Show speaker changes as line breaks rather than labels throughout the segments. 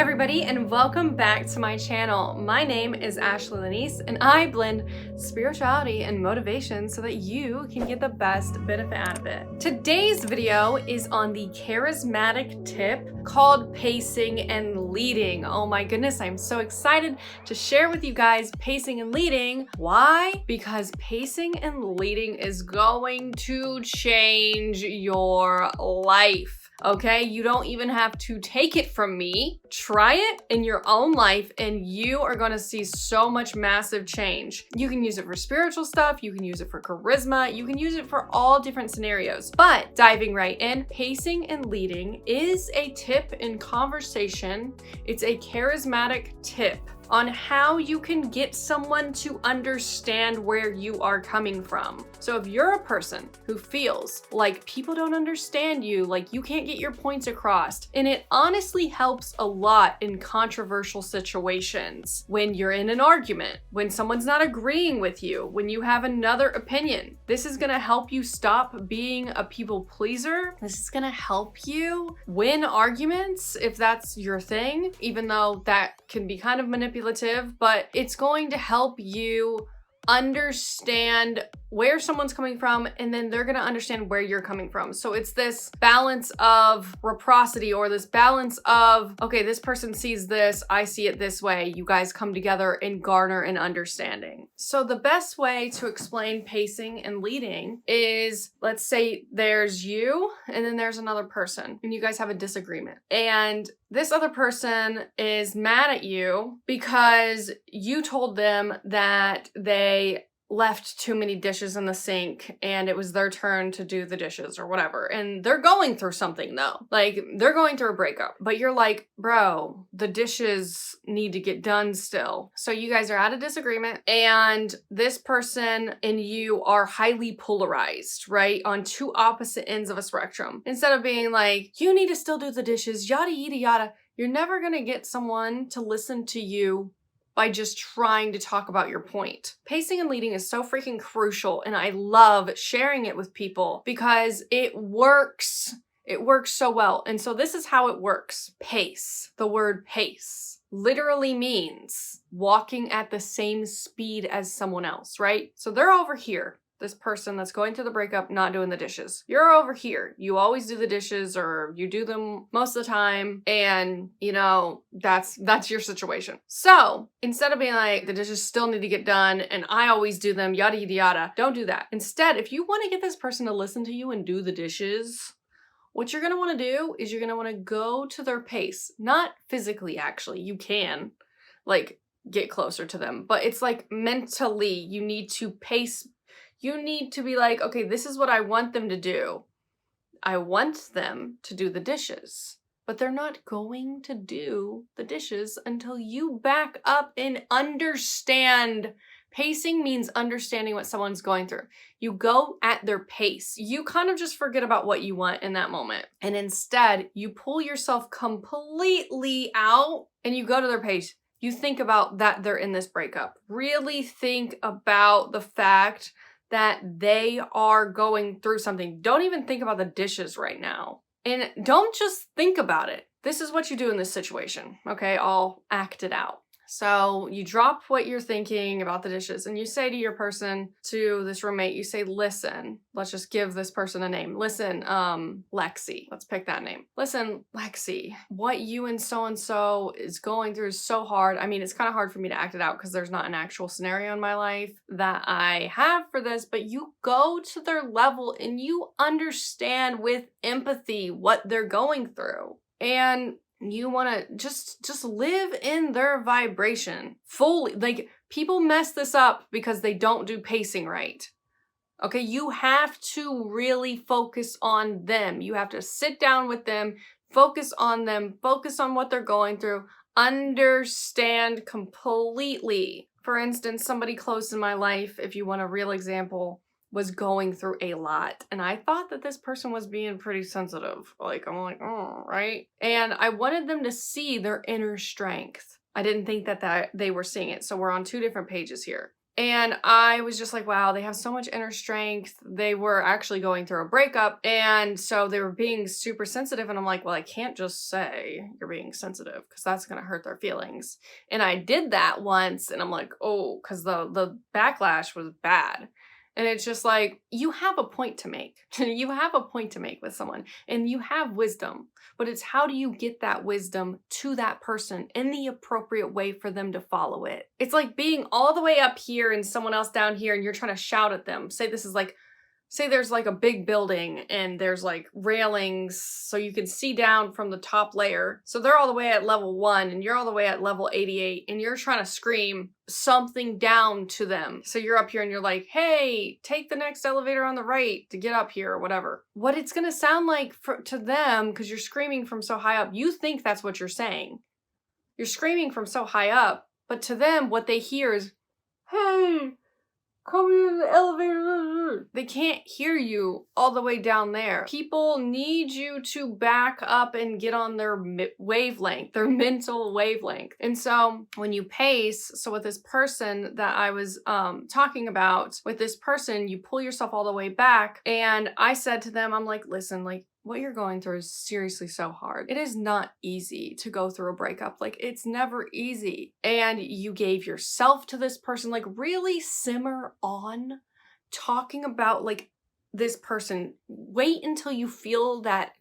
everybody, and welcome back to my channel. My name is Ashley Lanese, and I blend spirituality and motivation so that you can get the best benefit out of it. Today's video is on the charismatic tip called pacing and leading. Oh my goodness, I'm so excited to share with you guys pacing and leading. Why? Because pacing and leading is going to change your life. Okay, you don't even have to take it from me. Try it in your own life and you are gonna see so much massive change. You can use it for spiritual stuff, you can use it for charisma, you can use it for all different scenarios. But diving right in, pacing and leading is a tip in conversation. It's a charismatic tip on how you can get someone to understand where you are coming from. So if you're a person who feels like people don't understand you, like you can't get your points across, and it honestly helps a lot in controversial situations, when you're in an argument, when someone's not agreeing with you, when you have another opinion, this is gonna help you stop being a people pleaser. This is gonna help you win arguments if that's your thing, even though that can be kind of manipulative, but it's going to help you understand where someone's coming from, and then they're gonna understand where you're coming from. So it's this balance of reciprocity, or this balance of, okay, this person sees this, I see it this way, you guys come together and garner an understanding. So the best way to explain pacing and leading is, let's say there's you and then there's another person and you guys have a disagreement, and this other person is mad at you because you told them that they left too many dishes in the sink and it was their turn to do the dishes or whatever. And they're going through something though. Like they're going through a breakup, but you're like, bro, the dishes need to get done still. So you guys are at a disagreement and this person and you are highly polarized, right? On two opposite ends of a spectrum. Instead of being like, you need to still do the dishes, yada, yada, yada. You're never gonna get someone to listen to you by just trying to talk about your point. Pacing and leading is so freaking crucial, and I love sharing it with people because it works. It works so well. And so this is how it works. Pace. The word pace literally means walking at the same speed as someone else, right? So they're over here. This person that's going through the breakup, not doing the dishes. You're over here. You always do the dishes, or you do them most of the time, and you know, that's your situation. So instead of being like, the dishes still need to get done and I always do them, yada yada yada, don't do that. Instead, if you want to get this person to listen to you and do the dishes, what you're going to want to do is you're going to want to go to their pace. Not physically, actually. You can like get closer to them, but it's like mentally you need to pace. You need to be like, okay, this is what I want them to do. I want them to do the dishes, but they're not going to do the dishes until you back up and understand. Pacing means understanding what someone's going through. You go at their pace. You kind of just forget about what you want in that moment. And instead, you pull yourself completely out and you go to their pace. You think about that they're in this breakup. Really think about the fact that they are going through something. Don't even think about the dishes right now. And don't just think about it. This is what you do in this situation, okay? I'll act it out. So you drop what you're thinking about the dishes and you say to your person, to this roommate, you say, listen, let's just give this person a name. Listen, Lexi, let's pick that name. Listen, Lexi, what you and so is going through is so hard. I mean, it's kind of hard for me to act it out because there's not an actual scenario in my life that I have for this, but you go to their level and you understand with empathy what they're going through. And you want to just live in their vibration fully. Like, people mess this up because they don't do pacing right. Okay, you have to really focus on them. You have to sit down with them, focus on them, focus on what they're going through, understand completely. For instance, somebody close in my life, if you want a real example, was going through a lot. And I thought that this person was being pretty sensitive. Like, I'm like, oh, right? And I wanted them to see their inner strength. I didn't think that they were seeing it. So we're on two different pages here. And I was just like, wow, they have so much inner strength. They were actually going through a breakup. And so they were being super sensitive. And I'm like, well, I can't just say you're being sensitive because that's going to hurt their feelings. And I did that once and I'm like, oh, because the backlash was bad. And it's just like, you have a point to make. You have a point to make with someone and you have wisdom, but it's how do you get that wisdom to that person in the appropriate way for them to follow it? It's like being all the way up here and someone else down here and you're trying to shout at them. Say there's like a big building and there's like railings so you can see down from the top layer. So they're all the way at level 1 and you're all the way at level 88 and you're trying to scream something down to them. So you're up here and you're like, hey, take the next elevator on the right to get up here or whatever. What it's gonna sound like to them, because you're screaming from so high up, you think that's what you're saying. You're screaming from so high up, but to them, what they hear is, hey, come in the elevator. They can't hear you all the way down there. People need you to back up and get on their wavelength, their mental wavelength. And so when you pace, so with this person that I was talking about, with this person, you pull yourself all the way back. And I said to them, I'm like, listen, like, what you're going through is seriously so hard. It is not easy to go through a breakup. Like, it's never easy. And you gave yourself to this person. Like, really simmer on talking about like this person. Wait until you feel that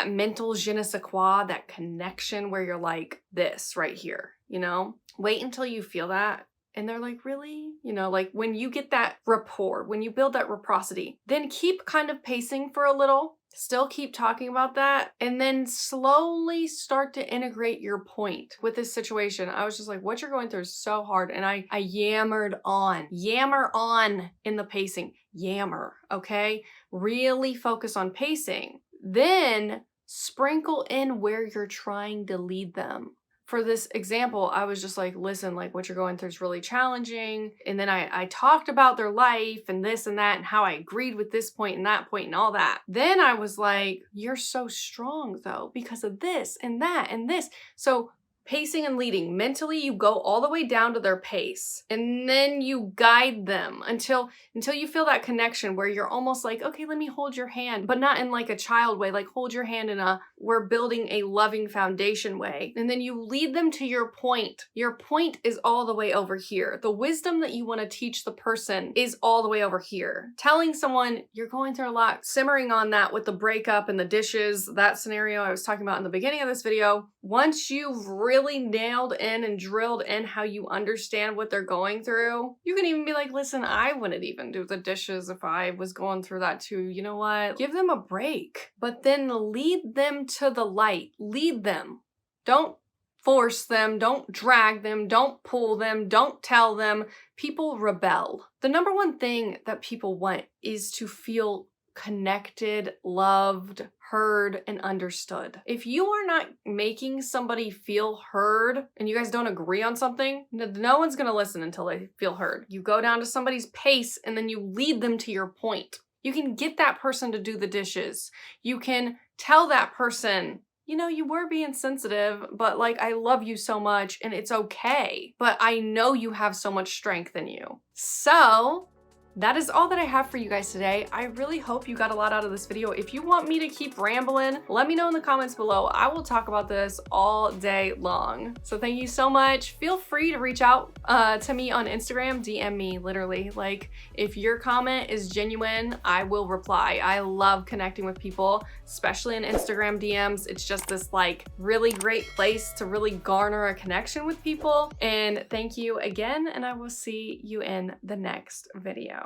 mental je ne sais quoi, that connection where you're like this right here, you know? Wait until you feel that. And they're like, really? You know, like when you get that rapport, when you build that reciprocity, then keep kind of pacing for a little, still keep talking about that, and then slowly start to integrate your point with this situation. I was just like, what you're going through is so hard. And I yammer on in the pacing, yammer, okay? Really focus on pacing. Then sprinkle in where you're trying to lead them. For this example, I was just like, listen, like what you're going through is really challenging. And then I talked about their life and this and that and how I agreed with this point and that point and all that. Then I was like, you're so strong though, because of this and that and this. So pacing and leading, mentally you go all the way down to their pace and then you guide them until you feel that connection where you're almost like, okay, let me hold your hand, but not in like a child way, like hold your hand in a, we're building a loving foundation way. And then you lead them to your point. Your point is all the way over here. The wisdom that you want to teach the person is all the way over here. Telling someone you're going through a lot, simmering on that with the breakup and the dishes, that scenario I was talking about in the beginning of this video. Once you've really nailed in and drilled in how you understand what they're going through, you can even be like, listen, I wouldn't even do the dishes if I was going through that too. You know what? Give them a break, but then lead them to the light. Lead them. Don't force them. Don't drag them. Don't pull them. Don't tell them. People rebel. The number one thing that people want is to feel connected, loved, heard, and understood. If you are not making somebody feel heard and you guys don't agree on something, no one's gonna listen until they feel heard. You go down to somebody's pace and then you lead them to your point. You can get that person to do the dishes. You can tell that person, you know, you were being sensitive, but like, I love you so much and it's okay. But I know you have so much strength in you. So that is all that I have for you guys today. I really hope you got a lot out of this video. If you want me to keep rambling, let me know in the comments below. I will talk about this all day long. So thank you so much. Feel free to reach out to me on Instagram, DM me, literally. Like, if your comment is genuine, I will reply. I love connecting with people, especially in Instagram DMs. It's just this like really great place to really garner a connection with people. And thank you again, and I will see you in the next video.